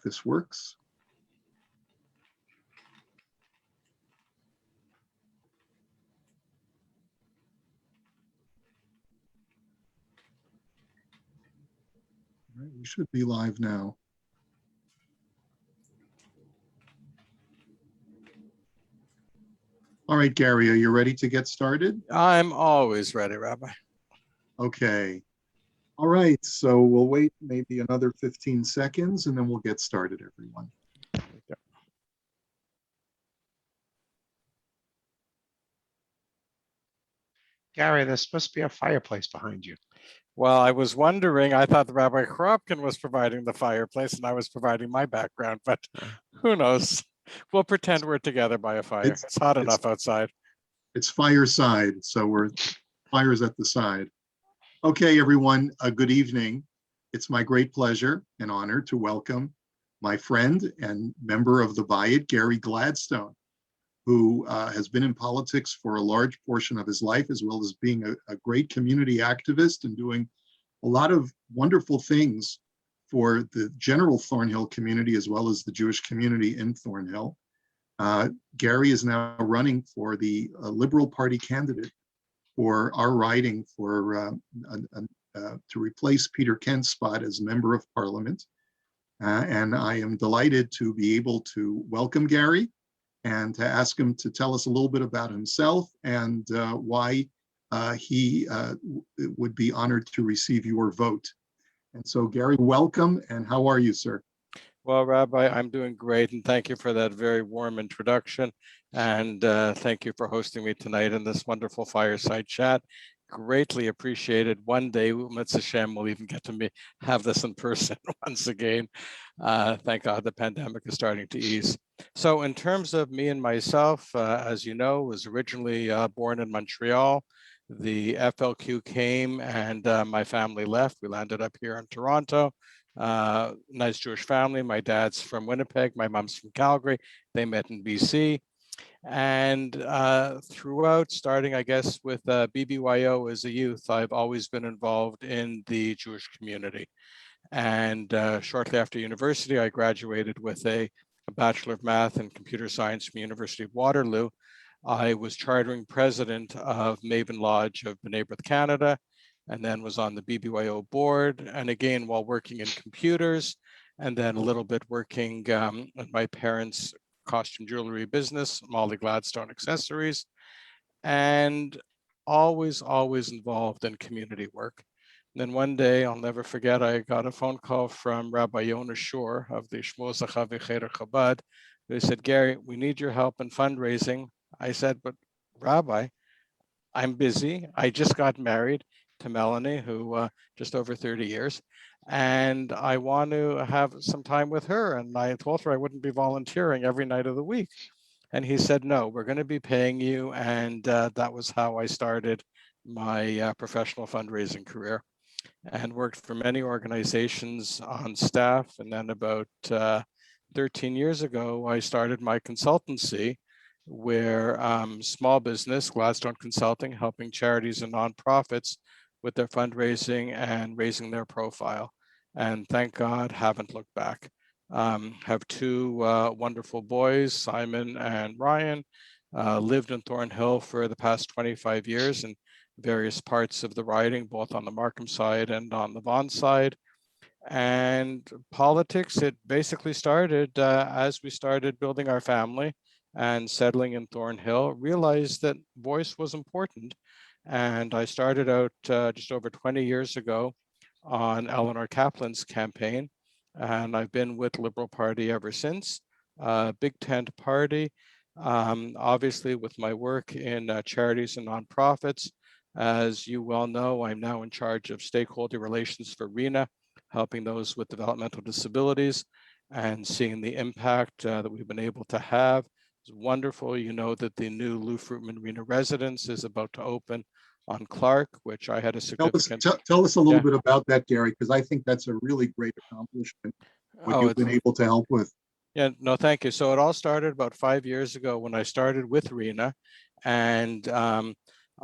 this works. All right, we should be live now. All right, Gary, are you ready to get started? I'm always ready, Rabbi. Okay. All right, so we'll wait maybe another 15 seconds and then we'll get started, everyone. Gary, there's supposed to be a fireplace behind you. Well, I was wondering, I thought the Rabbi Kropkin was providing the fireplace and I was providing my background, but who knows? We'll pretend we're together by a fire. It's hot enough outside. It's Fireside, so fire's at the side. Okay, everyone, good evening. It's my great pleasure and honor to welcome my friend and member of the Bayit, Gary Gladstone, who has been in politics for a large portion of his life, as well as being a great community activist and doing a lot of wonderful things for the general Thornhill community, as well as the Jewish community in Thornhill. Gary is now running for the Liberal Party candidate for our riding to replace Peter Kent's spot as Member of Parliament. And I am delighted to be able to welcome Gary and to ask him to tell us a little bit about himself and why he would be honored to receive your vote. And so, Gary, welcome, and how are you, sir? Well, Rabbi, I'm doing great, and thank you for that very warm introduction. And thank you for hosting me tonight in this wonderful fireside chat. Greatly appreciated. One day, Mitzvah Hashem, we'll even get to have this in person once again. Thank God the pandemic is starting to ease. So in terms of me and myself, as you know, was originally born in Montreal. The FLQ came and my family left. We landed up here in Toronto. Nice Jewish family. My dad's from Winnipeg. My mom's from Calgary. They met in BC. And throughout, starting, I guess, with BBYO as a youth, I've always been involved in the Jewish community. And shortly after university, I graduated with a Bachelor of Math and Computer Science from University of Waterloo. I was chartering president of Maven Lodge of B'nai B'rith Canada, and then was on the BBYO board. And again, while working in computers, and then a little bit working at my parents' costume jewelry business, Molly Gladstone Accessories, and always involved in community work. And then one day, I'll never forget, I got a phone call from Rabbi Yonah Shore of the Shmuel Zachavi Cheder Chabad, who said, Gary, we need your help in fundraising. I said, but Rabbi, I'm busy. I just got married to Melanie, who just over 30 years, and I want to have some time with her. And I told her I wouldn't be volunteering every night of the week. And he said, no, we're going to be paying you. And that was how I started my professional fundraising career, and worked for many organizations on staff. And then about 13 years ago, I started my consultancy, where small business, Gladstone Consulting, helping charities and nonprofits with their fundraising and raising their profile. And thank God, haven't looked back. Have two wonderful boys, Simon and Ryan, lived in Thornhill for the past 25 years in various parts of the riding, both on the Markham side and on the Vaughan side. And politics, it basically started as we started building our family and settling in Thornhill, realized that voice was important. And I started out just over 20 years ago on Eleanor Kaplan's campaign. And I've been with Liberal Party ever since. Big tent party, obviously with my work in charities and nonprofits. As you well know, I'm now in charge of stakeholder relations for RENA, helping those with developmental disabilities and seeing the impact that we've been able to have. It's wonderful. You know that the new Lou Fruitman RENA residence is about to open on Clark, which I had a significant... Tell us a little bit about that, Gary, because I think that's a really great accomplishment, what you've been able to help with. Yeah, no, thank you. So it all started about 5 years ago when I started with RENA, and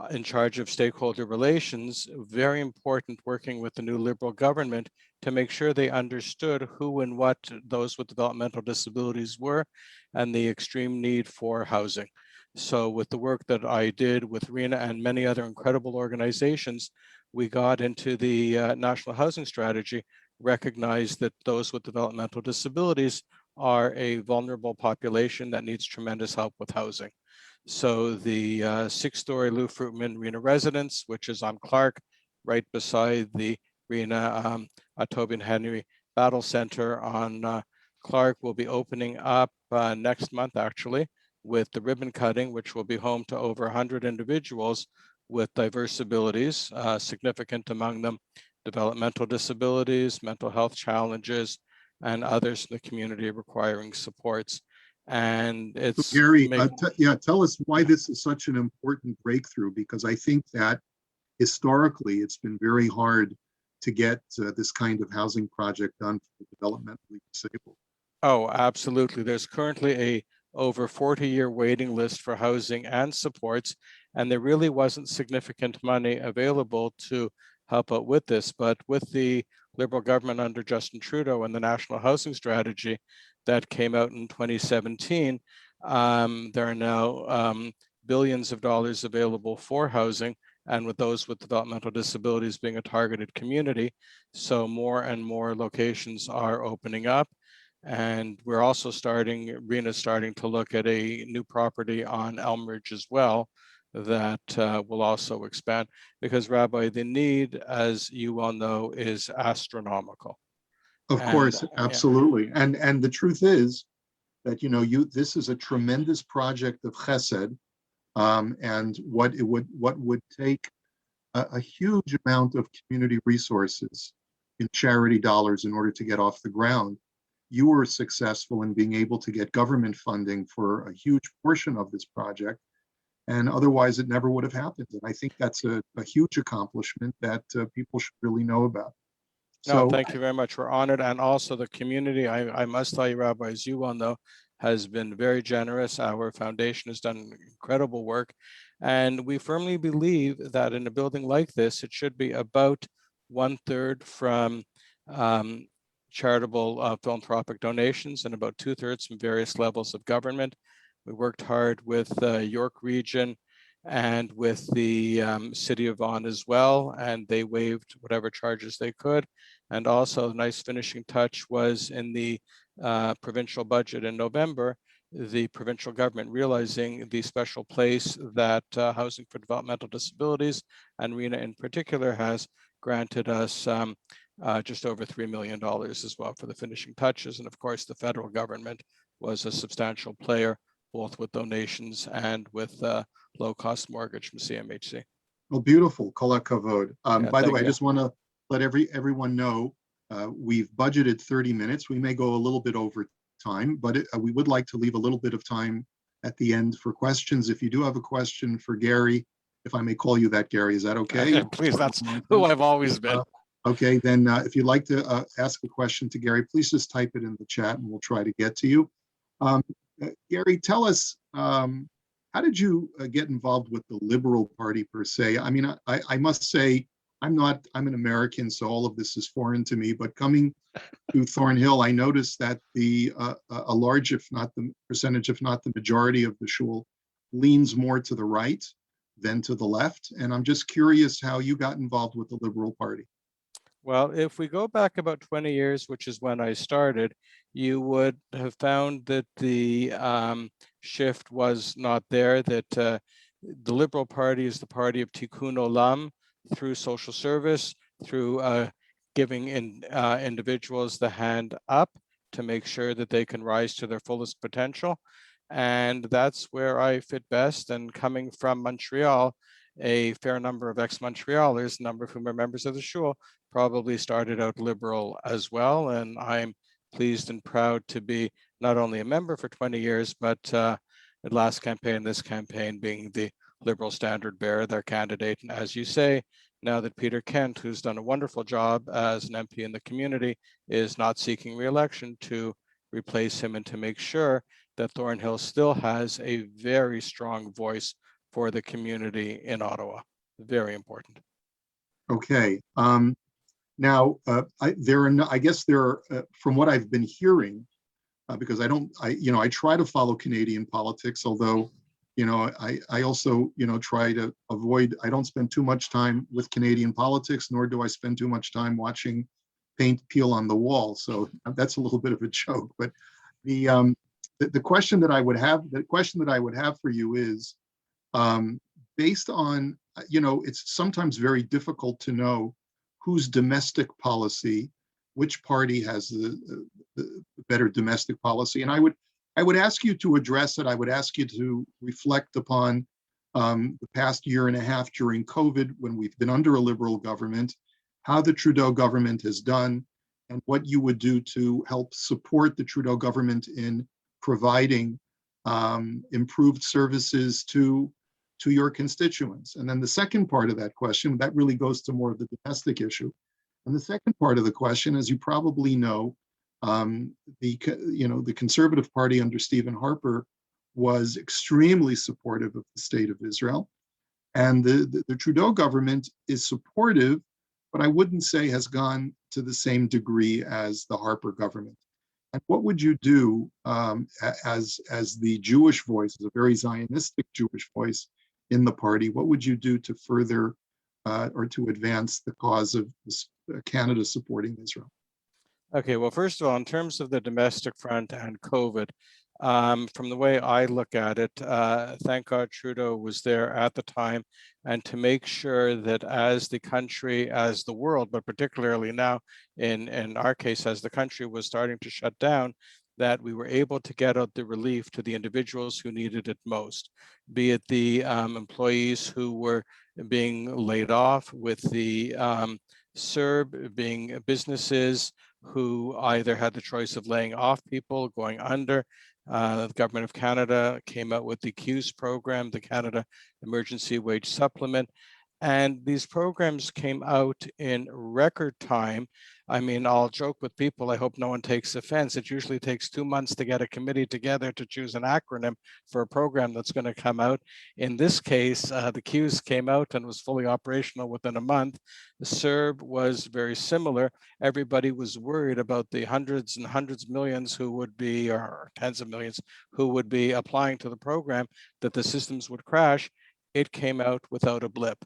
in charge of stakeholder relations, very important working with the new Liberal government to make sure they understood who and what those with developmental disabilities were and the extreme need for housing. So with the work that I did with RENA and many other incredible organizations, we got into the National Housing Strategy, recognized that those with developmental disabilities are a vulnerable population that needs tremendous help with housing. So the 6-story Lou Fruitman RENA residence, which is on Clark, right beside the RENA Toby and Henry Battle Center on Clark, will be opening up next month, actually, with the ribbon cutting, which will be home to over 100 individuals with diverse abilities, significant among them developmental disabilities, mental health challenges, and others in the community requiring supports. And So it's Gary, tell us why this is such an important breakthrough, because I think that historically it's been very hard to get this kind of housing project done for the developmentally disabled. Oh, absolutely. There's currently a over 40-year waiting list for housing and supports, and there really wasn't significant money available to help out with this. But with the Liberal government under Justin Trudeau and the National Housing Strategy that came out in 2017, there are now billions of dollars available for housing, and with those with developmental disabilities being a targeted community, so more and more locations are opening up. And we're also RENA's starting to look at a new property on Elmridge as well that will also expand, because Rabbi, the need, as you well know, is astronomical. Of course, absolutely. And the truth is that, this is a tremendous project of chesed, and what would take a huge amount of community resources in charity dollars in order to get off the ground. You were successful in being able to get government funding for a huge portion of this project, and otherwise it never would have happened. And I think that's a huge accomplishment that people should really know about. No, thank you very much. We're honored. And also the community, I must tell you, Rabbi, as you well know, has been very generous. Our foundation has done incredible work. And we firmly believe that in a building like this, it should be about 1/3 from charitable philanthropic donations and about 2/3 from various levels of government. We worked hard with York Region and with the City of Vaughan as well, and they waived whatever charges they could. And also a nice finishing touch was in the provincial budget in November, the provincial government realizing the special place that Housing for Developmental Disabilities and RENA in particular has, granted us just over $3 million as well for the finishing touches. And of course, the federal government was a substantial player, both with donations and with low-cost mortgage from CMHC. Well, beautiful. Kol hakavod. By the way, you. I just want to let everyone know we've budgeted 30 minutes. We may go a little bit over time, but we would like to leave a little bit of time at the end for questions. If you do have a question for Gary, if I may call you that, Gary, is that okay? Please, that's who I've always been. Okay, then if you'd like to ask a question to Gary, please just type it in the chat and we'll try to get to you. Gary, tell us, how did you get involved with the Liberal Party per se? I mean, I must say, I'm an American, so all of this is foreign to me, but coming to Thornhill, I noticed that a large, if not the percentage, if not the majority of the shul leans more to the right than to the left. And I'm just curious how you got involved with the Liberal Party. Well, if we go back about 20 years, which is when I started, you would have found that the shift was not there, that the Liberal Party is the party of tikkun olam, through social service, through giving individuals the hand up to make sure that they can rise to their fullest potential. And that's where I fit best. And coming from Montreal, a fair number of ex-Montrealers, a number of whom are members of the shul, probably started out Liberal as well. And I'm pleased and proud to be not only a member for 20 years, but the last campaign, this campaign, being the Liberal standard bearer, their candidate. And as you say, now that Peter Kent, who's done a wonderful job as an MP in the community, is not seeking re-election, to replace him and to make sure that Thornhill still has a very strong voice for the community in Ottawa. Very important. Okay. Now, I guess there are, from what I've been hearing, because I try to follow Canadian politics, although, I also, try to avoid, I don't spend too much time with Canadian politics, nor do I spend too much time watching paint peel on the wall. So that's a little bit of a joke, but the question that I would have for you is, based on, it's sometimes very difficult to know whose domestic policy, which party has the better domestic policy. And I would ask you to address it. I would ask you to reflect upon the past year and a half during COVID, when we've been under a Liberal government, how the Trudeau government has done, and what you would do to help support the Trudeau government in providing improved services to your constituents. And then the second part of that question, that really goes to more of the domestic issue. And the second part of the question, as you probably know, the Conservative Party under Stephen Harper was extremely supportive of the state of Israel. And the Trudeau government is supportive, but I wouldn't say has gone to the same degree as the Harper government. And what would you do as the Jewish voice, as a very Zionistic Jewish voice in the party? What would you do to further or to advance the cause of Canada supporting Israel? Okay, well, first of all, in terms of the domestic front and COVID, from the way I look at it, thank God Trudeau was there at the time, and to make sure that as the country, as the world, but particularly now in our case, as the country was starting to shut down, that we were able to get out the relief to the individuals who needed it most, be it the employees who were being laid off, with the CERB being businesses who either had the choice of laying off people, going under. The Government of Canada came out with the CEWS program, the Canada Emergency Wage Supplement. And these programs came out in record time. I mean, I'll joke with people, I hope no one takes offense. It usually takes 2 months to get a committee together to choose an acronym for a program that's going to come out. In this case, the CEWS came out and was fully operational within a month. The CERB was very similar. Everybody was worried about the hundreds and hundreds of millions who would be, or tens of millions, who would be applying to the program, that the systems would crash. It came out without a blip.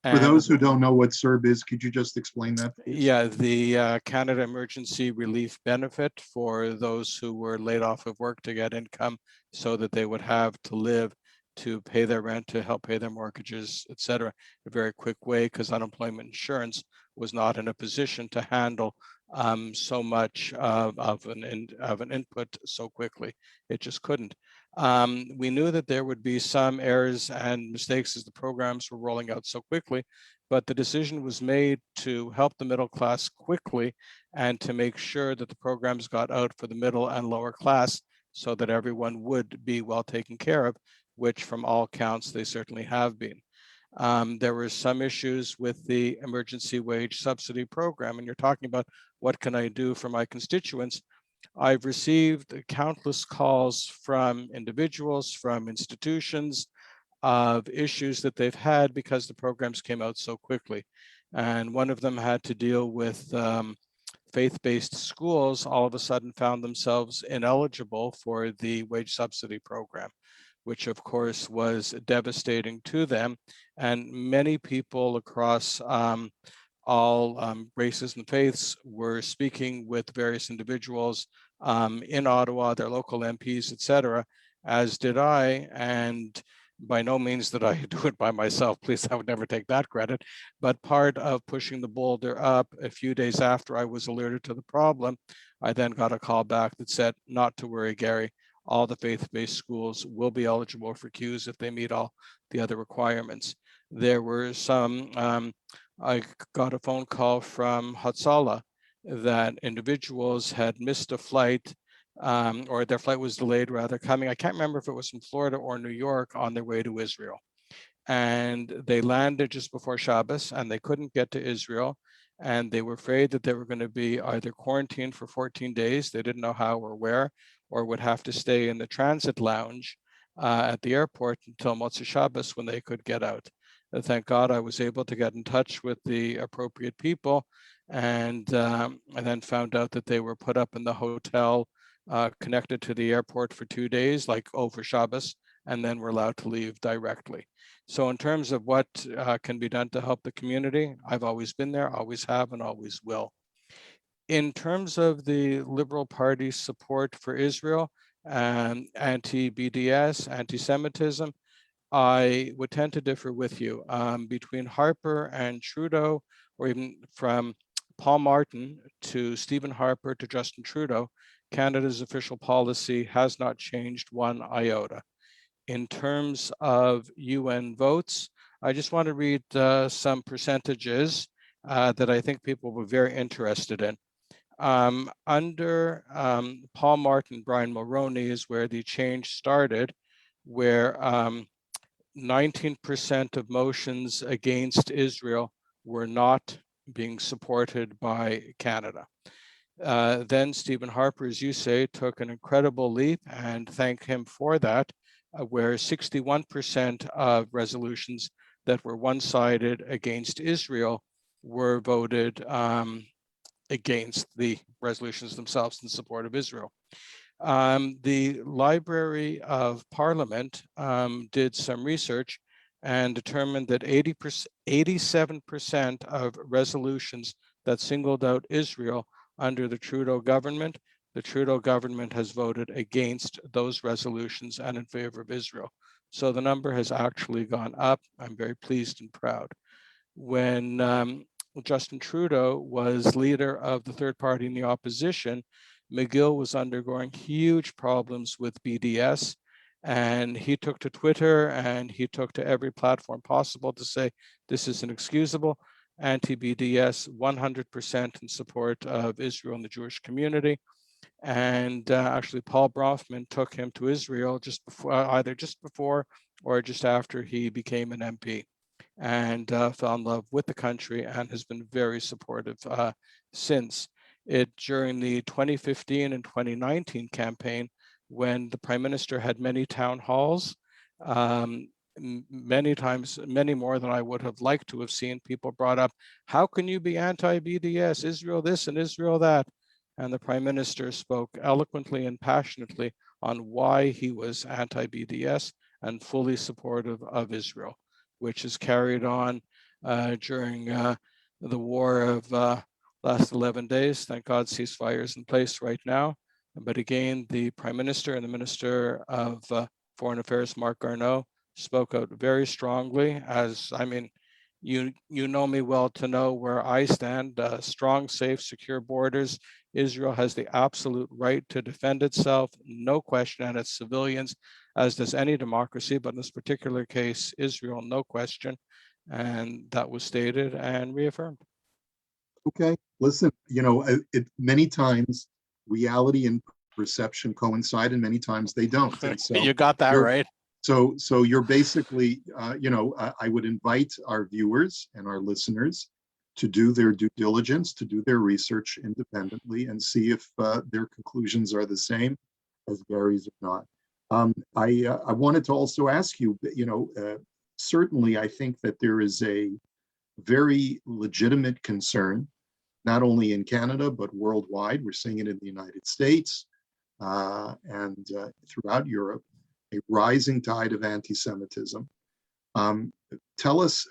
For those who don't know what CERB is, could you just explain that, please? Yeah, the Canada Emergency Relief Benefit for those who were laid off of work to get income so that they would have to live, to pay their rent, to help pay their mortgages, et cetera, a very quick way, because unemployment insurance was not in a position to handle so much of an input so quickly. It just couldn't. We knew that there would be some errors and mistakes as the programs were rolling out so quickly, but the decision was made to help the middle class quickly and to make sure that the programs got out for the middle and lower class so that everyone would be well taken care of, which from all counts, they certainly have been. There were some issues with the emergency wage subsidy program, and you're talking about what can I do for my constituents? I've received countless calls from individuals, from institutions, of issues that they've had because the programs came out so quickly. And one of them had to deal with faith-based schools all of a sudden found themselves ineligible for the wage subsidy program, which of course was devastating to them. And many people across all races and faiths were speaking with various individuals in Ottawa, their local MPs, et cetera, as did I. And by no means did I do it by myself. Please, I would never take that credit. But part of pushing the boulder up, a few days after I was alerted to the problem, I then got a call back that said, not to worry, Gary, all the faith-based schools will be eligible for CEWS if they meet all the other requirements. There were some, I got a phone call from Hatsala that individuals had missed a flight, or their flight was delayed rather coming. I can't remember if it was from Florida or New York, on their way to Israel. And they landed just before Shabbos and they couldn't get to Israel. And they were afraid that they were going to be either quarantined for 14 days, they didn't know how or where, or would have to stay in the transit lounge. at the airport until Motzei Shabbos when they could get out. Thank God I was able to get in touch with the appropriate people, and then found out that they were put up in the hotel connected to the airport for 2 days, like over Shabbos, and then were allowed to leave directly. So in terms of what can be done to help the community, I've always been there, always have, and always will. In terms of the Liberal Party's support for Israel, anti-BDS, anti-Semitism, I would tend to differ with you. Between Harper and Trudeau, or even from Paul Martin to Stephen Harper to Justin Trudeau, Canada's official policy has not changed one iota. In terms of UN votes, I just want to read some percentages that I think people were very interested in. Under Paul Martin, Brian Mulroney is where the change started, where 19% of motions against Israel were not being supported by Canada. Then Stephen Harper, as you say, took an incredible leap, and thank him for that, where 61% of resolutions that were one-sided against Israel were voted against the resolutions themselves in support of Israel. The Library of Parliament did some research and determined that 87% of resolutions that singled out Israel under the Trudeau government, the Trudeau government has voted against those resolutions and in favor of Israel. So the number has actually gone up. I'm very pleased and proud. When Justin Trudeau was leader of the third party in the opposition, McGill was undergoing huge problems with BDS, and he took to Twitter and he took to every platform possible to say, this is inexcusable, anti-BDS, 100% in support of Israel and the Jewish community. And actually Paul Bronfman took him to Israel just before, either just before or just after he became an MP, and fell in love with the country and has been very supportive since. During the 2015 and 2019 campaign, when the Prime Minister had many town halls, many times, many more than I would have liked to have seen, people brought up, how can you be anti-BDS, Israel this and Israel that? And the Prime Minister spoke eloquently and passionately on why he was anti-BDS and fully supportive of Israel, which is carried on during the war of last 11 days. Thank God ceasefire is in place right now. But again, the Prime Minister and the Minister of Foreign Affairs, Marc Garneau, spoke out very strongly. As I mean, you know me well to know where I stand. Strong, safe, secure borders. Israel has the absolute right to defend itself, no question, and its civilians, as does any democracy, but in this particular case, Israel, no question. And that was stated and reaffirmed. Okay, listen, many times reality and perception coincide and many times they don't. And so You got that right. So you're basically, I would invite our viewers and our listeners to do their due diligence, to do their research independently and see if their conclusions are the same as Gary's or not. I wanted to also ask you, certainly I think that there is a very legitimate concern, not only in Canada, but worldwide. We're seeing it in the United States and throughout Europe, a rising tide of anti-Semitism. Tell us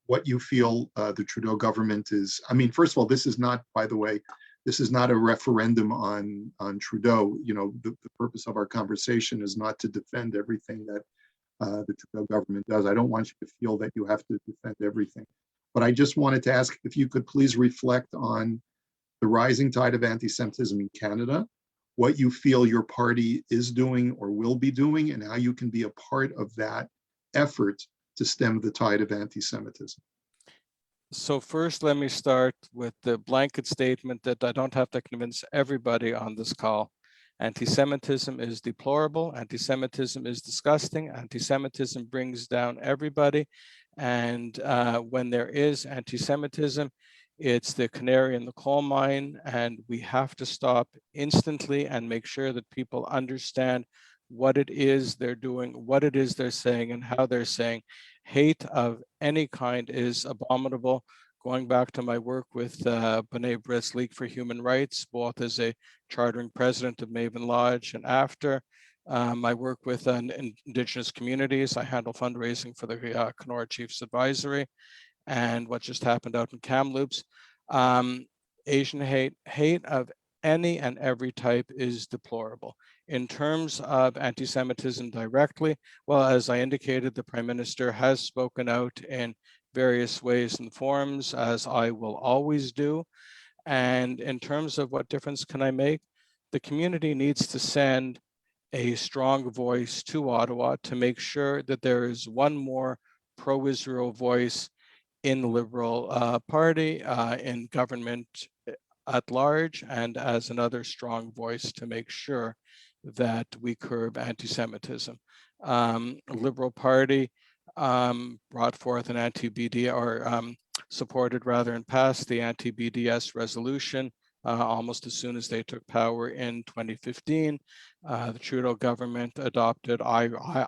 what you feel the Trudeau government is. I mean, first of all, this is not, by the way, this is not a referendum on Trudeau. The purpose of our conversation is not to defend everything that the Trudeau government does. I don't want you to feel that you have to defend everything. But I just wanted to ask if you could please reflect on the rising tide of anti-Semitism in Canada, what you feel your party is doing or will be doing, and how you can be a part of that effort to stem the tide of anti-Semitism. So first, let me start with the blanket statement that I don't have to convince everybody on this call. Anti-Semitism is deplorable. Anti-Semitism is disgusting. Anti-Semitism brings down everybody. And when there is anti-Semitism, it's the canary in the coal mine, and we have to stop instantly and make sure that people understand what it is they're doing, what it is they're saying, and how they're saying. Hate of any kind is abominable. Going back to my work with B'nai B'rith League for Human Rights, both as a chartering president of Maven Lodge and after. I work with Indigenous communities. I handle fundraising for the Kenora Chiefs Advisory and what just happened out in Kamloops. Asian hate of any and every type is deplorable. In terms of anti-Semitism directly, well, as I indicated, the Prime Minister has spoken out in various ways and forms, as I will always do. And in terms of what difference can I make, the community needs to send a strong voice to Ottawa to make sure that there is one more pro-Israel voice in the Liberal Party, in government at large, and as another strong voice to make sure that we curb anti-Semitism. Liberal Party brought forth an anti-BD, or supported rather and passed the anti-BDS resolution almost as soon as they took power in 2015. The Trudeau government adopted IRA,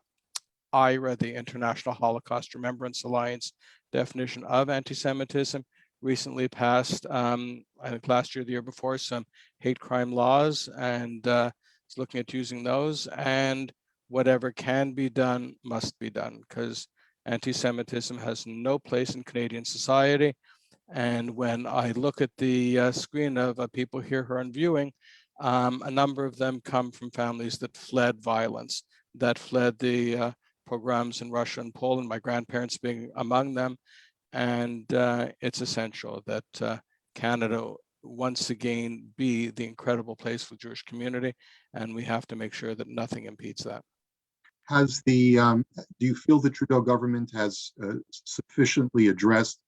the International Holocaust Remembrance Alliance definition of anti-Semitism, recently passed, I think last year, the year before, some hate crime laws, and it's looking at using those. And whatever can be done must be done, because anti-Semitism has no place in Canadian society. And when I look at the screen of people here who are on viewing, a number of them come from families that fled violence, that fled the pogroms in Russia and Poland, my grandparents being among them. And it's essential that Canada once again be the incredible place for the Jewish community, and we have to make sure that nothing impedes that. Do you feel the Trudeau government has sufficiently addressed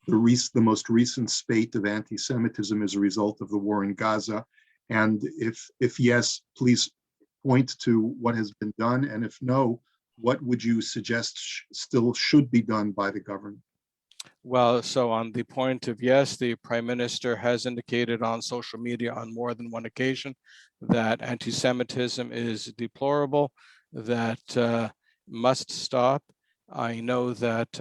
the most recent spate of anti-Semitism as a result of the war in Gaza? And if yes, please point to what has been done, and if no, what would you suggest still should be done by the government? Well, so on the point of yes, the Prime Minister has indicated on social media on more than one occasion that anti-Semitism is deplorable, that must stop. I know that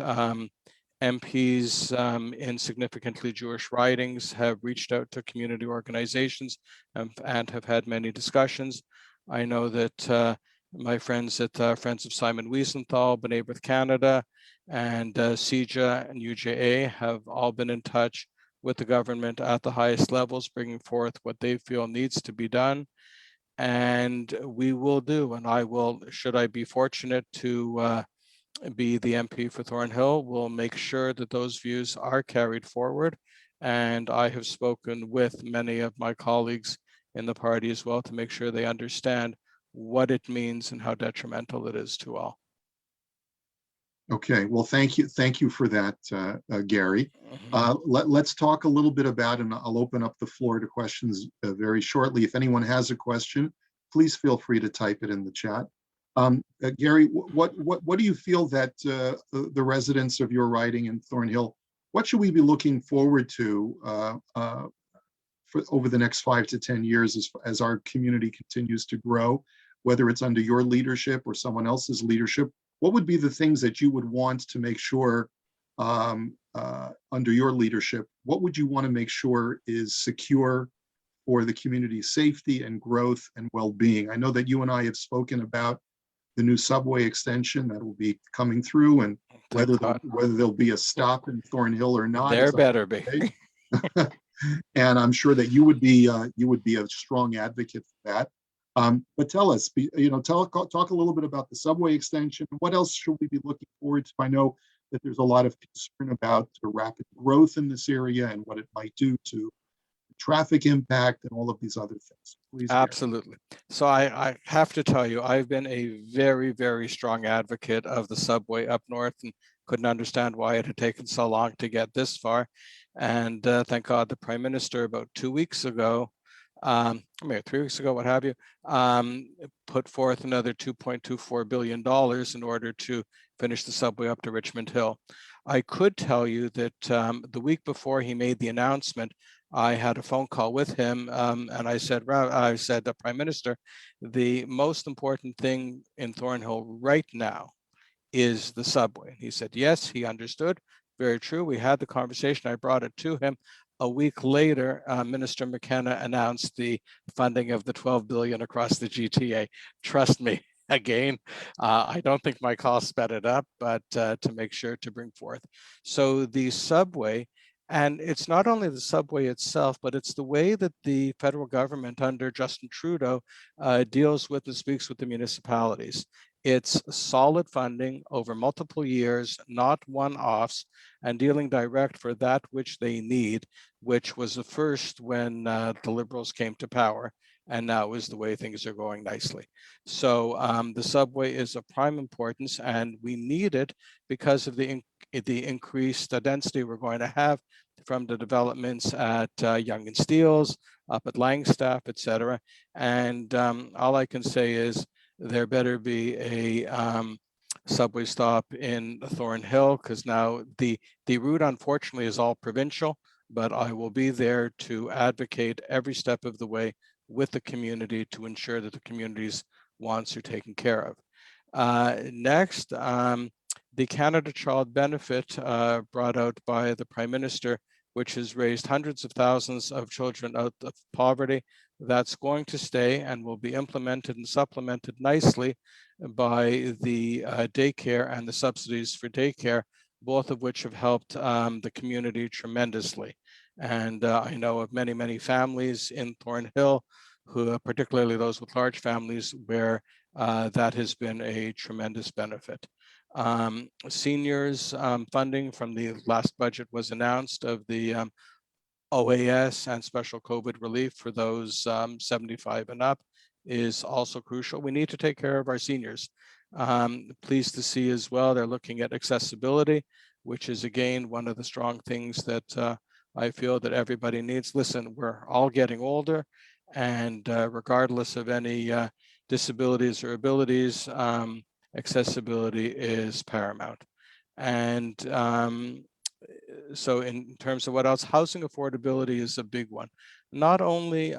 MPs in significantly Jewish ridings have reached out to community organizations and have had many discussions. I know that my friends at Friends of Simon Wiesenthal, B'nai B'rith Canada, and CJA and UJA have all been in touch with the government at the highest levels, bringing forth what they feel needs to be done. And we will do, and I will, should I be fortunate to be the MP for Thornhill, will make sure that those views are carried forward. And I have spoken with many of my colleagues in the party as well to make sure they understand what it means and how detrimental it is to all. Okay, well, thank you for that, Gary. Let's talk a little bit about, and I'll open up the floor to questions very shortly. If anyone has a question, please feel free to type it in the chat. Gary, what do you feel that the residents of your riding in Thornhill, what should we be looking forward to for over the next 5 to 10 years as our community continues to grow, whether it's under your leadership or someone else's leadership? What would be the things that you would want to make sure under your leadership? What would you want to make sure is secure for the community's safety and growth and well-being? I know that you and I have spoken about the new subway extension that will be coming through, and whether there'll be a stop in Thornhill or not. There better be. And I'm sure that you would be a strong advocate for that. But tell us, talk a little bit about the subway extension. What else should we be looking forward to? I know that there's a lot of concern about the rapid growth in this area and what it might do to traffic impact and all of these other things. Please. Absolutely. So I have to tell you, I've been a very, very strong advocate of the subway up north and couldn't understand why it had taken so long to get this far. And thank God the Prime Minister about 2 weeks ago, maybe 3 weeks ago, what have you, put forth another $2.24 billion in order to finish the subway up to Richmond Hill. I could tell you that the week before he made the announcement, I had a phone call with him, and I said, the Prime Minister, the most important thing in Thornhill right now is the subway. He said, yes, he understood. Very true. We had the conversation. I brought it to him. A week later, Minister McKenna announced the funding of the 12 billion across the GTA. Trust me, again, I don't think my call sped it up, but to make sure to bring forth. So the subway, and it's not only the subway itself, but it's the way that the federal government under Justin Trudeau deals with and speaks with the municipalities. It's solid funding over multiple years, not one-offs, and dealing direct for that which they need, which was the first when the Liberals came to power, and now is the way things are going nicely. So the subway is of prime importance, and we need it because of the increased density we're going to have from the developments at Yonge and Steeles, up at Langstaff, et cetera. And all I can say is, there better be a subway stop in Thornhill, because now the route unfortunately is all provincial, but I will be there to advocate every step of the way with the community to ensure that the community's wants are taken care of. Next, the Canada Child Benefit brought out by the Prime Minister, which has raised hundreds of thousands of children out of poverty. That's going to stay and will be implemented and supplemented nicely by the daycare and the subsidies for daycare, both of which have helped the community tremendously. And I know of many, many families in Thornhill, who, particularly those with large families, where that has been a tremendous benefit. Seniors funding from the last budget was announced of the OAS and special COVID relief for those 75 and up is also crucial. We need to take care of our seniors. Pleased to see as well, they're looking at accessibility, which is again, one of the strong things that I feel that everybody needs. Listen, we're all getting older, and regardless of any disabilities or abilities, accessibility is paramount. And so in terms of what else, housing affordability is a big one. Not only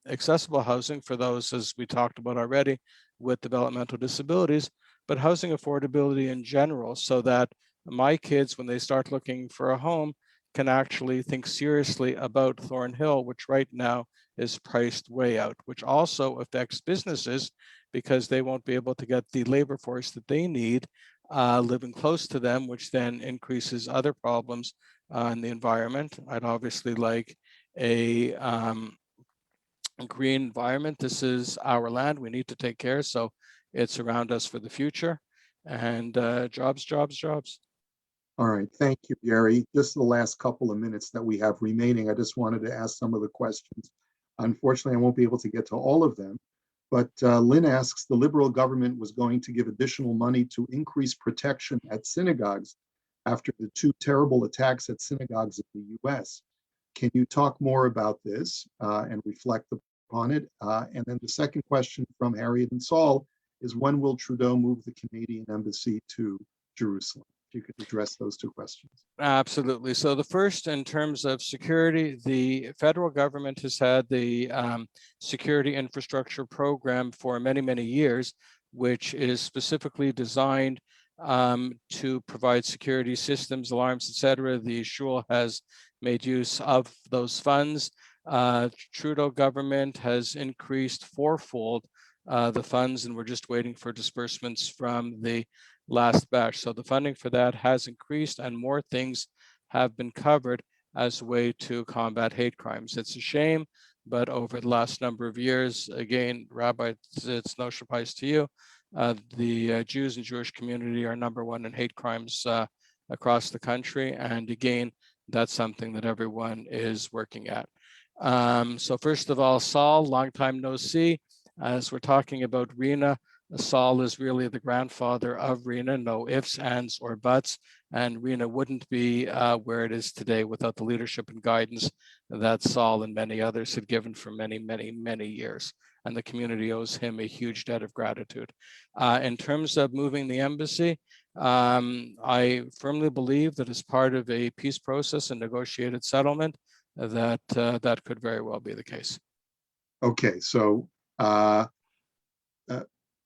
accessible housing for those, as we talked about already, with developmental disabilities, but housing affordability in general, so that my kids, when they start looking for a home, can actually think seriously about Thornhill, which right now is priced way out, which also affects businesses because they won't be able to get the labor force that they need living close to them, which then increases other problems in the environment. I'd obviously like a green environment. This is our land. We need to take care. So it's around us for the future. And jobs, jobs, jobs. All right, thank you, Gary. Just the last couple of minutes that we have remaining, I just wanted to ask some of the questions. Unfortunately, I won't be able to get to all of them, but Lynn asks, the Liberal government was going to give additional money to increase protection at synagogues after the 2 terrible attacks at synagogues in the US. Can you talk more about this and reflect upon it? And then the second question from Harriet and Saul is, when will Trudeau move the Canadian embassy to Jerusalem? If you could address those 2 questions. Absolutely. So the first, in terms of security, the federal government has had the security infrastructure program for many, many years, which is specifically designed to provide security systems, alarms, etc. The Shul has made use of those funds. Trudeau government has increased 4-fold the funds, and we're just waiting for disbursements from the last batch. So the funding for that has increased, and more things have been covered as a way to combat hate crimes. It's a shame, but over the last number of years, again, Rabbi, it's no surprise to you, the Jews and Jewish community are #1 in hate crimes across the country. And again, that's something that everyone is working at. So first of all, Saul, long time no see. As we're talking about Rena, Saul is really the grandfather of Rena, no ifs, ands, or buts. And Rena wouldn't be where it is today without the leadership and guidance that Saul and many others had given for many, many, many years. And the community owes him a huge debt of gratitude. In terms of moving the embassy, I firmly believe that as part of a peace process and negotiated settlement, that that could very well be the case. Okay, so, all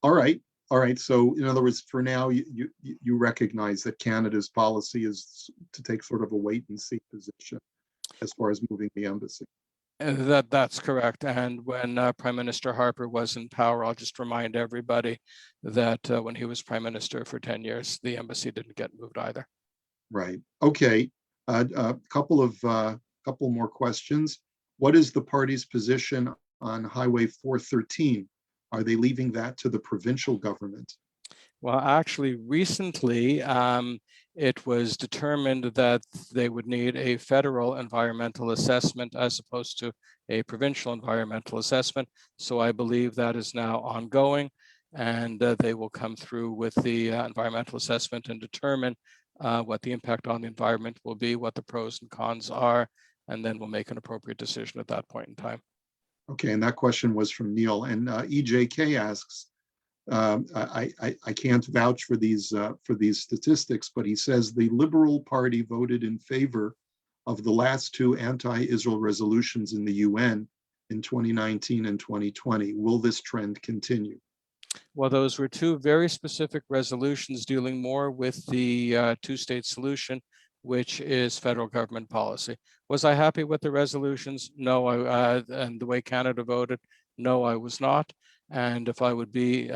right, all right. So in other words, for now, you recognize that Canada's policy is to take sort of a wait and see position as far as moving the embassy. That's correct. And when Prime Minister Harper was in power, I'll just remind everybody that when he was Prime Minister for 10 years, the embassy didn't get moved either. Right. Okay. Couple more questions. What is the party's position on Highway 413? Are they leaving that to the provincial government? Well, actually, recently, it was determined that they would need a federal environmental assessment as opposed to a provincial environmental assessment. So I believe that is now ongoing, and they will come through with the environmental assessment and determine what the impact on the environment will be, what the pros and cons are, and then we'll make an appropriate decision at that point in time. Okay, and that question was from Neil. And EJK asks, I can't vouch for these statistics, but he says the Liberal Party voted in favor of the last two anti-Israel resolutions in the UN in 2019 and 2020. Will this trend continue? Well, those were two very specific resolutions dealing more with the two-state solution, which is federal government policy. Was I happy with the resolutions? No. And the way Canada voted? No, I was not. And if I would be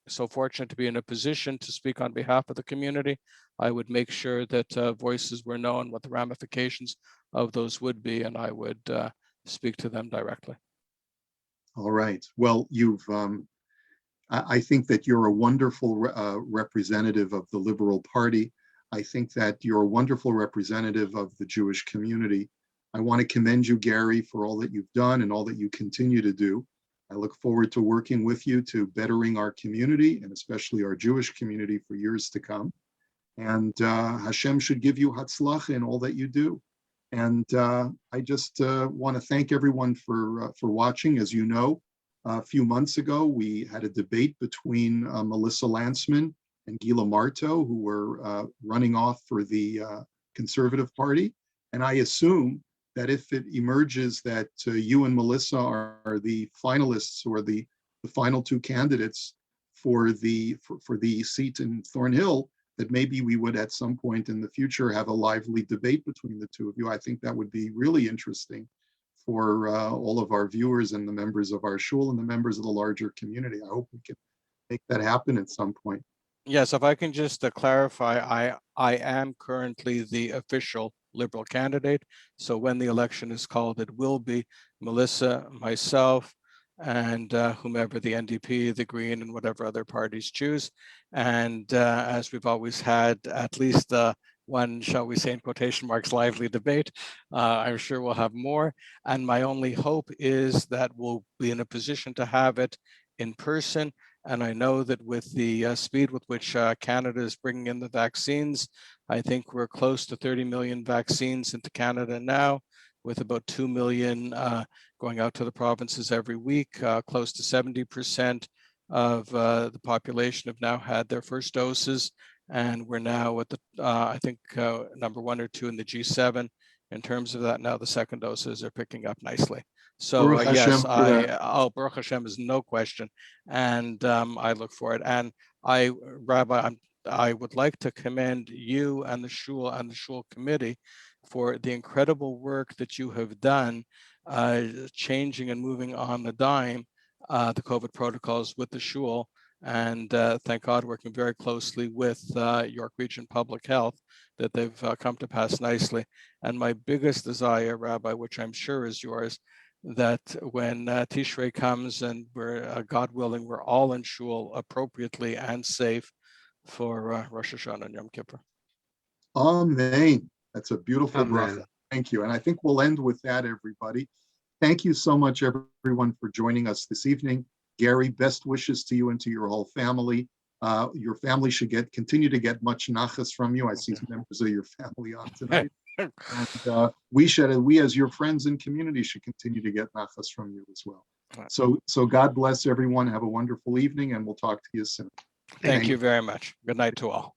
so fortunate to be in a position to speak on behalf of the community, I would make sure that voices were known, what the ramifications of those would be, and I would speak to them directly. All right. Well, I think that you're a wonderful representative of the Liberal Party. I think that you're a wonderful representative of the Jewish community. I want to commend you, Gary, for all that you've done and all that you continue to do. I look forward to working with you to bettering our community and especially our Jewish community for years to come. And Hashem should give you hatzlacha in all that you do. And I just want to thank everyone for watching. As you know, a few months ago, we had a debate between Melissa Lantzman and Gila Marto, who were running off for the Conservative Party. And I assume that if it emerges that you and Melissa are the finalists or the final two candidates for the seat in Thornhill, that maybe we would at some point in the future have a lively debate between the two of you. I think that would be really interesting for all of our viewers and the members of our shul and the members of the larger community. I hope we can make that happen at some point. Yes, if I can just clarify, I am currently the official Liberal candidate. So when the election is called, it will be Melissa, myself, and whomever the NDP, the Green, and whatever other parties choose. And as we've always had, at least one, shall we say in quotation marks, lively debate. I'm sure we'll have more. And my only hope is that we'll be in a position to have it in person. And I know that with the speed with which Canada is bringing in the vaccines, I think we're close to 30 million vaccines into Canada now, with about 2 million going out to the provinces every week. Close to 70% of the population have now had their first doses. And we're now at the, I think, number 1 or 2 in the G7. In terms of that, now the second doses are picking up nicely. So yes, Baruch Hashem is no question. And I look for it. And Rabbi, I would like to commend you and the shul committee for the incredible work that you have done, changing and moving on the dime the COVID protocols with the shul. And thank God, working very closely with York Region Public Health, that they've come to pass nicely. And my biggest desire, Rabbi, which I'm sure is yours, that when Tishrei comes and we're, God willing, we're all in shul appropriately and safe for Rosh Hashanah and Yom Kippur. Amen. That's a beautiful Amen. bracha. Thank you. And I think we'll end with that, everybody. Thank you so much, everyone, for joining us this evening. Gary, best wishes to you and to your whole family. Your family should continue to get much nachas from you. I see members of your family on tonight. And we as your friends and community should continue to get nachas from you as well. So God bless everyone. Have a wonderful evening, and we'll talk to you soon. Thank you very much. Good night to all.